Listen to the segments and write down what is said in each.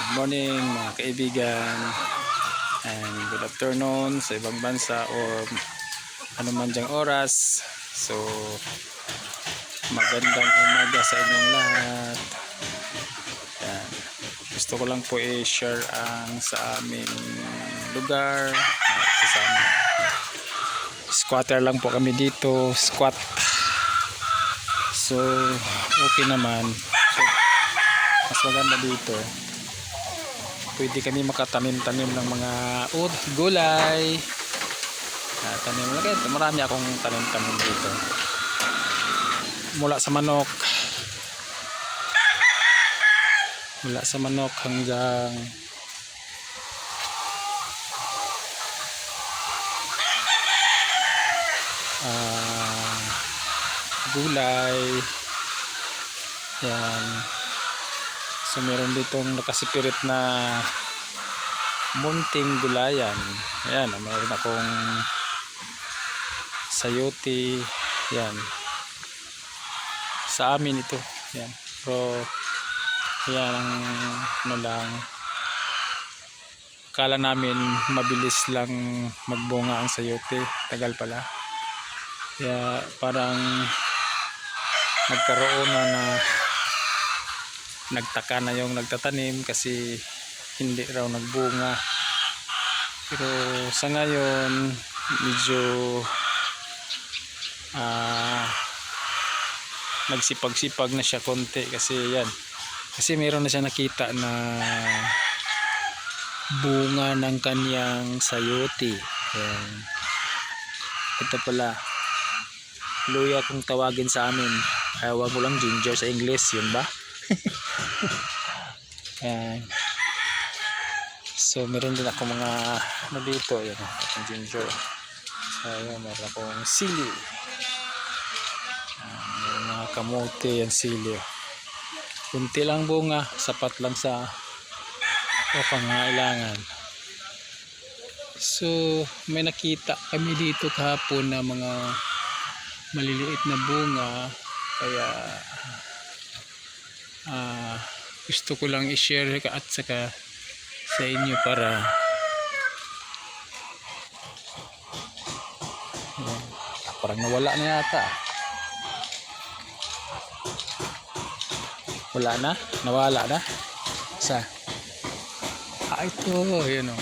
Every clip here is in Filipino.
Good morning mga kaibigan and good afternoon sa ibang bansa o ano man dyang oras. So magandang umaga sa inyong lahat. Yan. Gusto ko lang po i-share ang sa aming lugar. Kasama. Squatter lang po kami dito, squat. So okay naman. So, mas maganda dito. Pwede kami makatanim-tanim ng mga gulay. Tanim lang kayo. Marami akong tanim-tanim dito. Mula sa manok. Mula sa manok hanggang gulay. Yan. So meron ditong nakasipirit na munting gulayan. Ayan, meron akong sayote. Yan. Sa amin ito. Yan. Pero yan ang ano lang. Akala namin mabilis lang magbunga ang sayote. Tagal pala. Kaya parang nagkaroon na nagtaka na yung nagtatanim kasi hindi raw nagbunga. Pero sa ngayon medyo nagsipag-sipag na siya konti kasi yan. Kasi meron na siya nakita na bunga ng kanyang sayote. Yan. Ito pala. Luya kung tawagin sa amin. Wag mo lang ginger sa English, yun ba? Ayan. So meron din ako mga ano dito, yan, ginger. So ayan, meron akong sili. Meron mga kamote, yan sili. Kunti lang bunga, sapat lang sa pangailangan. So may nakita kami dito kahapon na mga maliliit na bunga, kaya gusto ko lang i-share at saka sa inyo para parang nawala na yata. Wala na? Nawala na? Sa? Ito. Yun o.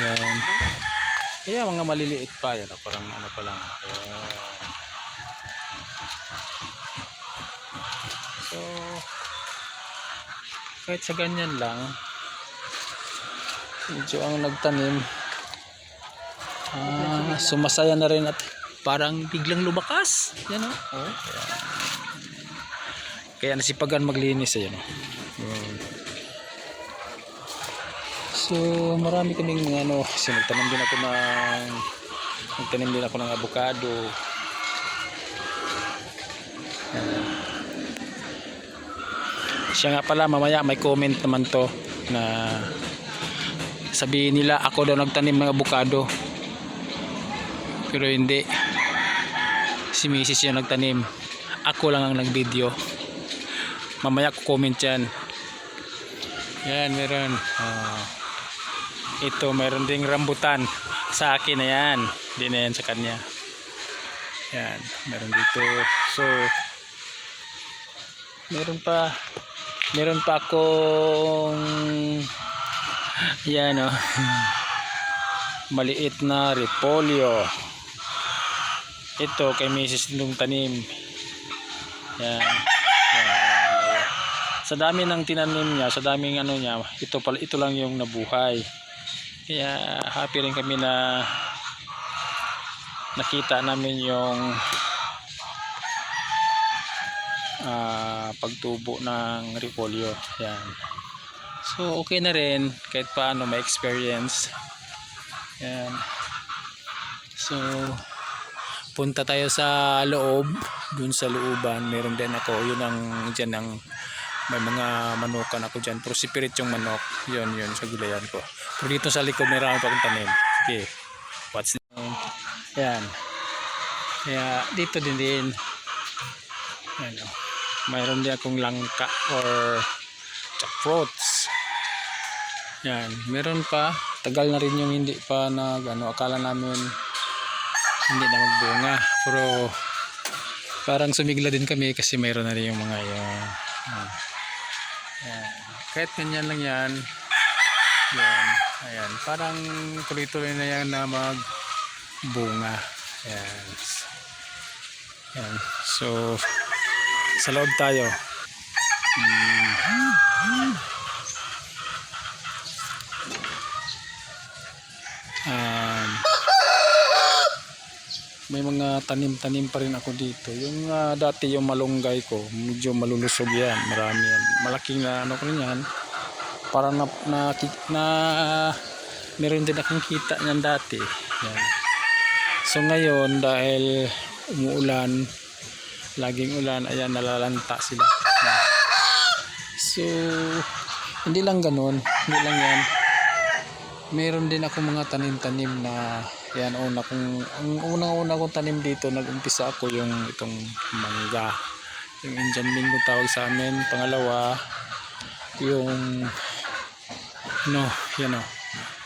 Yan. Kaya mga maliliit pa yan, parang ano pa lang. So kahit sa ganyan lang medyo ang nagtanim sumasaya na rin at parang biglang lumakas. Yan o. Kaya nasipagan maglinis. Ayan o. So marami kaming ano, nagtanim din ako ng avocado. Siya nga pala, mamaya may comment naman to na sabihin nila ako daw nagtanim ng avocado, pero hindi, si Mrs. yung nagtanim, ako lang ang nag-video. Mamaya ko comment yan. Yan, meron ito, meron ding rambutan sa akin na yan, hindi na yan sa kanya. Yan, meron dito. So meron pa akong yan o, maliit na repolyo. Ito kay Mrs. nung tanim. Yan. Sa dami ng tinanim niya, sa daming ano niya, ito lang yung nabuhay. Kaya happy rin kami na nakita namin yung pagtubo ng repolyo. Yan. So okay na rin kahit paano may experience. Yan. So punta tayo sa loob. Dun sa looban meron din ako, yun ang dyan ang may mga manukan ako dyan, pero sipirit yung manok, yun sa gulayan ko. Pero dito sa likod meron pa akong tanim. Okay, what's yan. Kaya dito din. Ano, mayroon din akong langka or fruits. Yan, meron pa. Tagal na rin yung hindi pa akala namin hindi na magbunga. Pero parang sumigla din kami kasi mayroon na rin yung mga yan. Yan. Kahit ganyan lang yan. Yan. Ayan. Parang tuloy-tuloy na yan na magbunga. Yan. Yan. So, sa loob tayo. May mga tanim-tanim pa rin ako dito. Yung dati yung malunggay ko, medyo malulusog yan. Marami yan. Malaking na ko rin yan. Para meron din akong kita niyan dati. Yan. So ngayon dahil umuulan, laging ulan, ayan nalalanta sila. Yan. So hindi lang ganun, hindi lang yan. Meron din ako mga tanim-tanim na yan, ang unang-una kong tanim dito, nag-umpisa ako yung itong mangga. Yung Indian Mingo tawag sa amin. Pangalawa, yung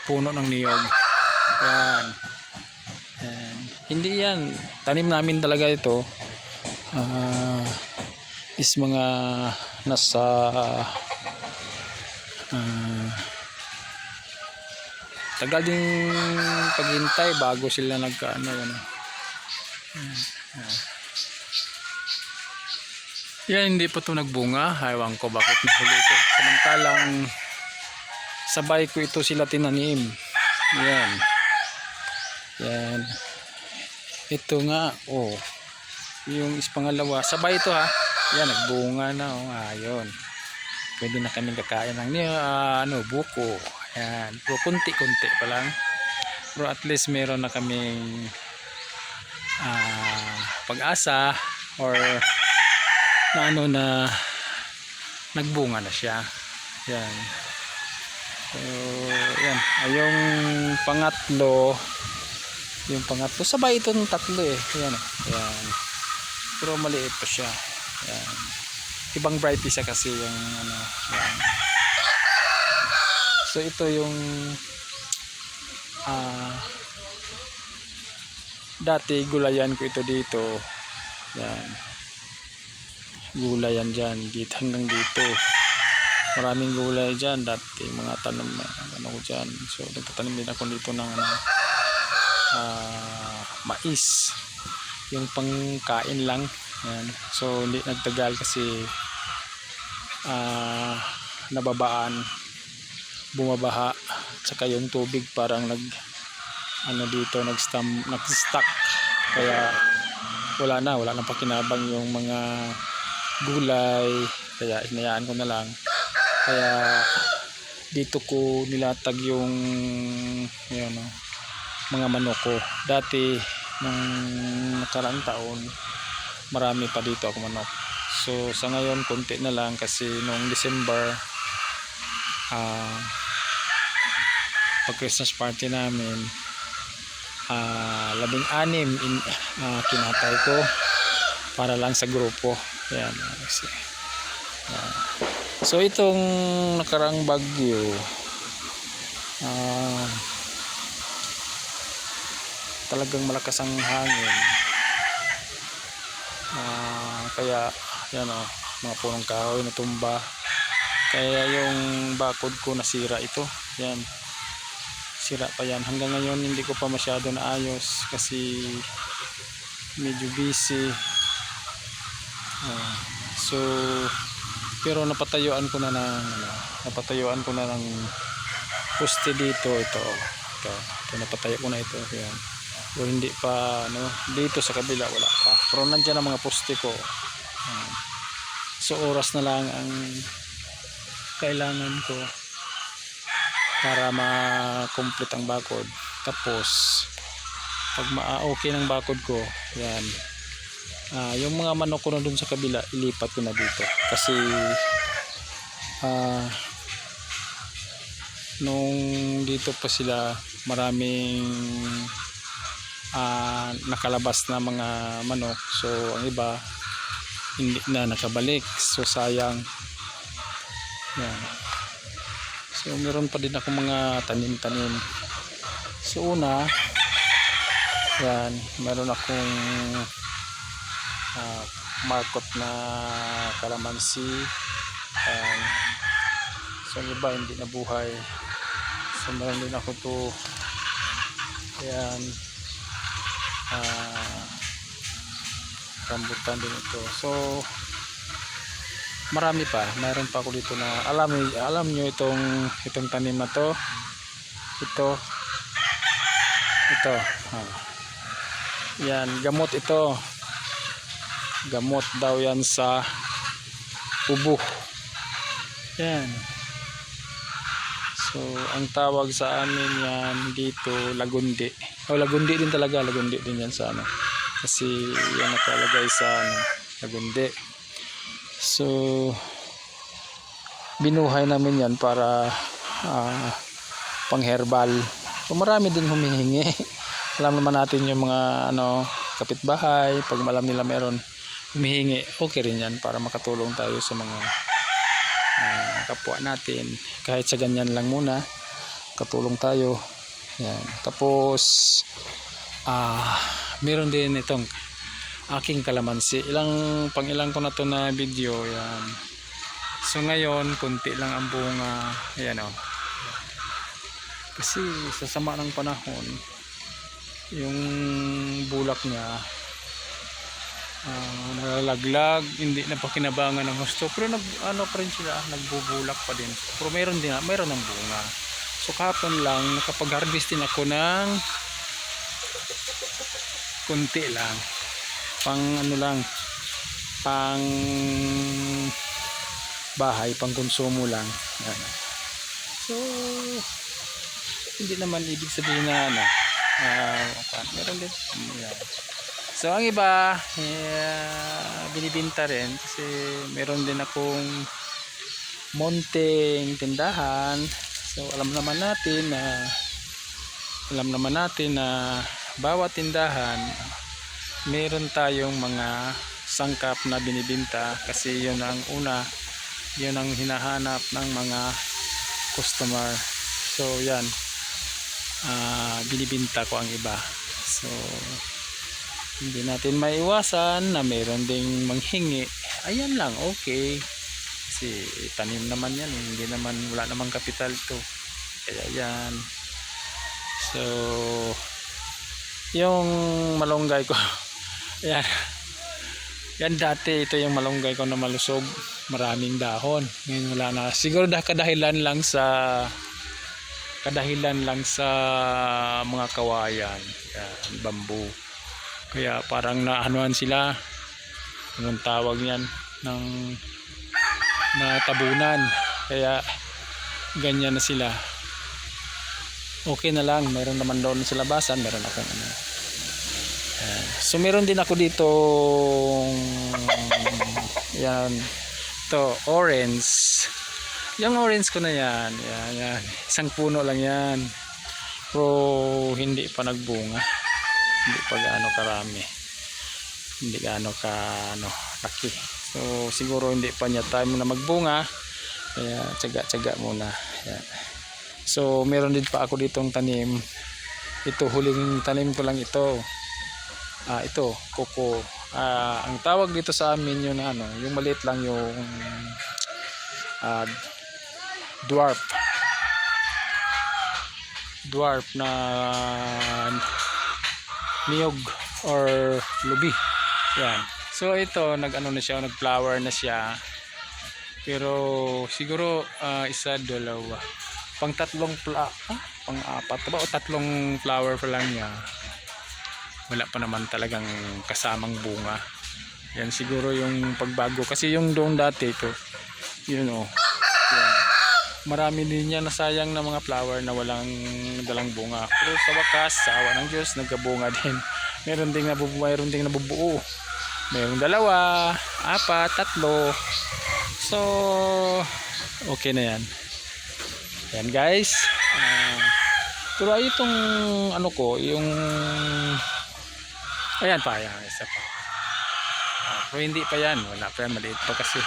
puno ng niyog. Yan. Hindi yan. Tanim namin talaga ito. Is mga nasa tagal din paghintay bago sila yan, hindi pa ito nagbunga. Ewan ko bakit nahuli ito. Samantalang sabay ko ito sila tinanim. Yan. Yan. Ito nga, yung pangalawa, sabay ito ha. Yan, nagbunga na. Ayun. Pwede na kami kakain ng buko. Yan. Pero kunti-kunti pa lang. Pero at least meron na kaming pag-asa or na nagbunga na siya. Yan. So, yan. Yung pangatlo, sabay itong tatlo eh. Yan. Yan. Pero maliit pa siya. Yan. Ibang variety siya kasi yung yan. So ito yung dati gulayan ko ito dito. Yan. Gulayan dyan. Dito hanggang dito. Maraming gulay dyan. Dati mga tanim ko dyan. So nagtatanim din ako dito ng mais. Yung pangkain lang. Yan. So hindi nagtagal kasi bumabaha, tsaka yung tubig parang nag-stuck, kaya wala nang pakinabang yung mga gulay, kaya inayaan ko na lang. Kaya dito ko nilatag yung mga manok ko. Dati nung nakaraang taon marami pa dito ako manok. So sa ngayon konti na lang kasi noong December pag Christmas party namin 16 kinatay ko para lang sa grupo. Yan. So itong nakaraang bagyo talagang malakas ang hangin, kaya yan mga punong kahoy natumba, kaya yung bakod ko nasira ito. Yan, sira pa yan. Hanggang ngayon hindi ko pa masyado naayos kasi medyo busy. So pero napatayuan ko na ng poste dito. Ito napatayo ko na ito. Yan. O hindi pa dito sa kabila wala pa, pero nandiyan ang mga poste ko. So oras na lang ang kailangan ko para ma-complete ang bakod. Tapos pag okay ng bakod ko, yan, yung mga manok ko na dun sa kabila ilipat ko na dito kasi nung dito pa sila maraming nakalabas na mga manok. So ang iba hindi na nakabalik. So sayang. Yan. So meron pa din ako mga tanim-tanim. So una, yan, meron akong markot na kalamansi. So ang iba hindi nabuhay. So meron din ako to, yan, rambutan din ito. So marami pa, mayroon pa ako dito na alam nyo itong tanim na to, ito yan, gamot ito, gamot daw yan sa ubo. Yan. So ang tawag sa amin yan dito lagundi. Lagundi din talaga, lagundi din yan sa ano. Kasi yan nakalagay sa ano, lagundi. So binuhay namin yan para pang herbal. So marami din humihingi. Alam naman natin yung mga ano, kapitbahay, pag alam nila meron humihingi, okay rin yan para makatulong tayo sa mga kapwa natin. Kahit sa ganyan lang muna, katulong tayo. Yan. Tapos meron din itong aking kalamansi. Ilang ko na to na video. Yan. So ngayon, kunti lang ang bunga. Ayan o. Kasi sa sama ng panahon, yung bulak niya nalalaglag, hindi na pa kinabangan ng gusto, pero ano pa rin sila, nagbubulak pa din. Pero meron ng bunga. So kahapon lang nakapag-harvest din ako ng kunti lang, pang ano lang, pang bahay, pang konsumo lang. Yan. So hindi naman ibig sabihin na ano, meron din. Yan. So ang iba binibinta rin kasi meron din akong munting tindahan. So alam naman natin na bawat tindahan meron tayong mga sangkap na binibinta kasi yun ang hinahanap ng mga customer. So yan, binibinta ko ang iba. So hindi natin maiwasan na meron ding manghingi. Ayan lang, okay. Kasi tanim naman yan, hindi naman, wala namang kapital to. Kaya yan. So yung malunggay ko yan. Yan dati, ito yung malunggay ko na malusog. Maraming dahon. Ngayon wala na. Siguro kadahilan lang sa mga kawayan. Yan, bamboo. Kaya parang naanuhan sila, anong tawag niyan, ng tabunan. Kaya ganyan na sila. Okay na lang, meron naman doon sa labasan, meron akong ano. So meron din ako dito, yan, to orange. Yung orange ko na yan, yan. Isang puno lang yan. Pero hindi pa nagbunga. Hindi pa gaano karami, hindi gaano ka laki. So siguro hindi pa niya time na magbunga, kaya tsaga-tsaga muna. Yan. So meron din pa ako ditong tanim. Ito, huling tanim ko lang ito. Ito, koko. Ang tawag dito sa amin yung yung maliit lang, yung dwarf na niyog or lubi. Yan. So ito, nag-flower na siya. Pero siguro isa, dalawa, pang-apat ba o tatlong flower pa lang niya. Wala pa naman talagang kasamang bunga. Yan siguro yung pagbago kasi yung doon dati ito, yan. Marami din yan nasayang na mga flower na walang dalang bunga. Pero sa wakas, sa awa ng Diyos, nagkabunga din. Mayroon ding nabubuo. Mayroong 2, 4, 3. So, okay na yan. Yan guys. Pero itong yung Ayan pa, ayan, isa pa. Pero hindi pa yan, wala pa yan, maliit pa kasi.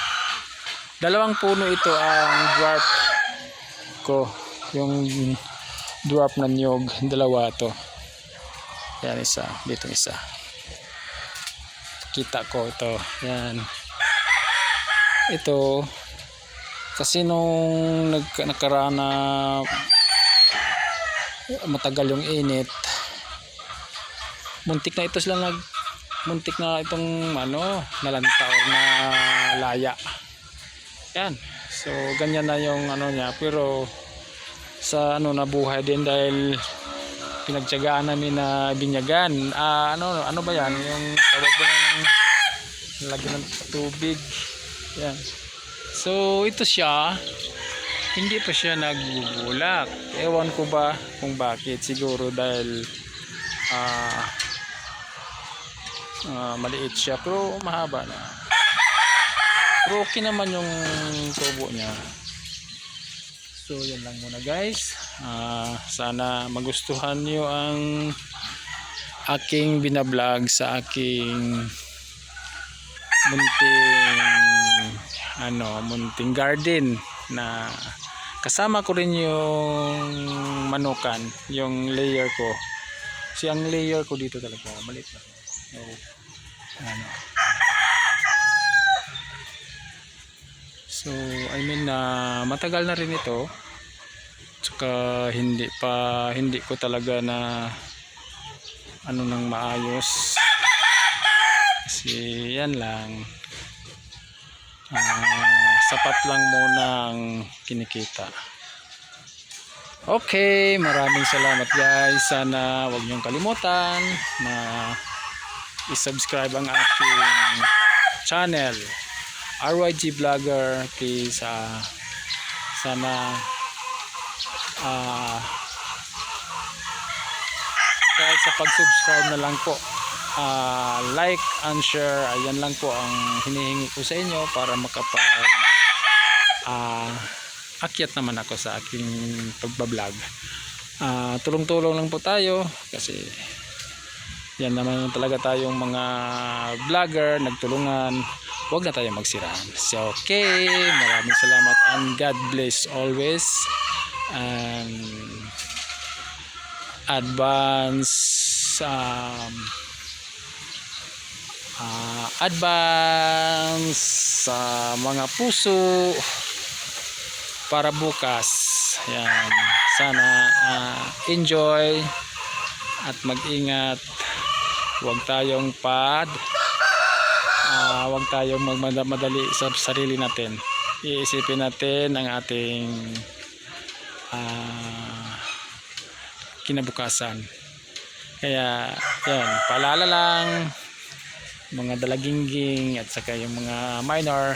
Dalawang puno ito ang dwarf ko, yung dwarf na niyog, dalawa to. Yan isa, dito isa. Kita ko ito, yan. Ito, kasi nung nagkaraan na matagal yung init, muntik na ito sila muntik na itong nalanta or na laya. Yan. So ganyan na yung niya, pero sa nabuhay din dahil pinagtiyagaan namin na binyagan. Ano ba yan? Yung tawag ko ng lagyan ng tubig. Yan. So ito siya, hindi pa siya nagbubulak. Ewan ko ba kung bakit. Siguro dahil maliit siya, pero mahaba na. Pero okay naman yung tubo niya. So yan lang muna guys. Sana magustuhan nyo ang aking binablog sa aking munting garden, na kasama ko rin yung manukan, yung layer ko. Kasi ang layer ko dito talaga maliit na. So I mean matagal na rin ito. Tsaka hindi ko talaga na nang maayos. Kasi yan lang. Sapat lang muna ang kinikita. Okay, maraming salamat guys. Sana wag niyong kalimutan na i-subscribe ang aking channel, RYG Vlogger. Please sana kahit sa pag-subscribe na lang po, like and share, ayan lang po ang hinihingi ko sa inyo para akyat naman ako sa aking pagbablog. Tulong-tulong lang po tayo kasi yan naman talaga tayong mga vlogger, nagtulungan. Huwag na tayo magsiraan. So okay, maraming salamat and God bless always. And advance sa mga puso para bukas. Yan. Sana enjoy at mag-ingat. Huwag tayong huwag tayong magmadali sa sarili natin. Iisipin natin ang ating kinabukasan. Kaya yan, paalala lang mga dalagingging at saka yung mga minor,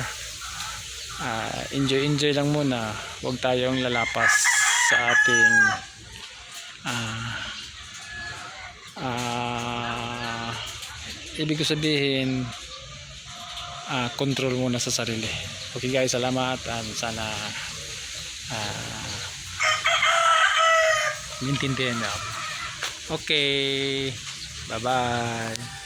enjoy lang muna. Huwag tayong lalapas sa ating ibig ko sabihin, control muna sa sarili. Okay guys, salamat and sana maintindihan nyo. Okay, bye bye.